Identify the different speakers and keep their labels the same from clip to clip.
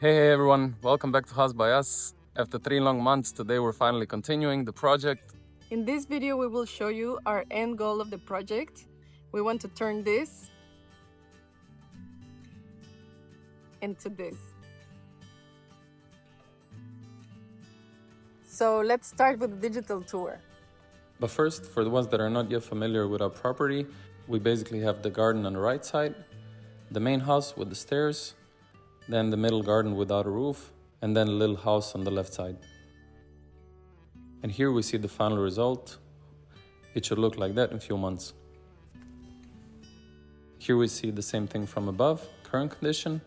Speaker 1: Hey everyone, welcome back to HausByUs. After 3 long months, today we're finally continuing the project.
Speaker 2: In this video, we will show you our end goal of the project. We want to turn this into this. So let's start with the digital tour.
Speaker 1: But first, for the ones that are not yet familiar with our property, we basically have the garden on the right side, the main house with the stairs, then the middle garden without a roof, and then a little house on the left side. And here we see the final result. It should look like that in a few months. Here we see the same thing from above, current condition,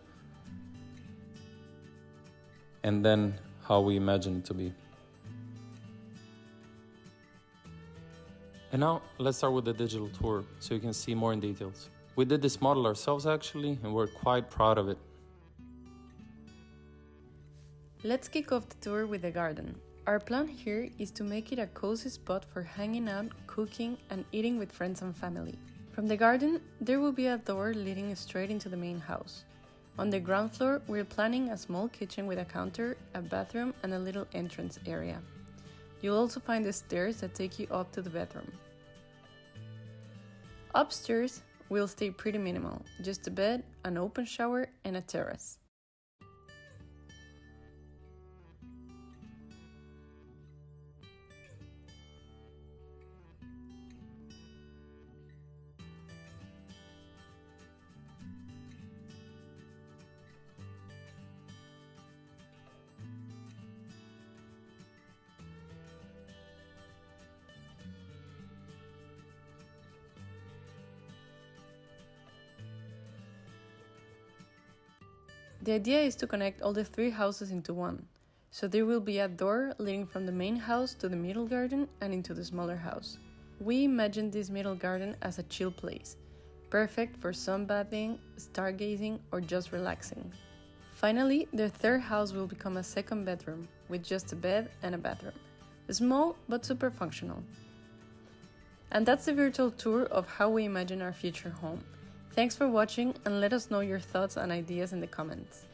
Speaker 1: and then how we imagine it to be. And now let's start with the digital tour so you can see more in details. We did this model ourselves actually, and we're quite proud of it.
Speaker 2: Let's kick off the tour with the garden. Our plan here is to make it a cozy spot for hanging out, cooking, and eating with friends and family. From the garden, there will be a door leading straight into the main house. On the ground floor, we're planning a small kitchen with a counter, a bathroom, and a little entrance area. You'll also find the stairs that take you up to the bedroom. Upstairs, we'll stay pretty minimal, just a bed, an open shower, and a terrace. The idea is to connect all the 3 houses into one, so there will be a door leading from the main house to the middle garden and into the smaller house. We imagined this middle garden as a chill place, perfect for sunbathing, stargazing, or just relaxing. Finally, the 3rd house will become a 2nd bedroom with just a bed and a bathroom, small but super functional. And that's the virtual tour of how we imagine our future home. Thanks for watching, and let us know your thoughts and ideas in the comments.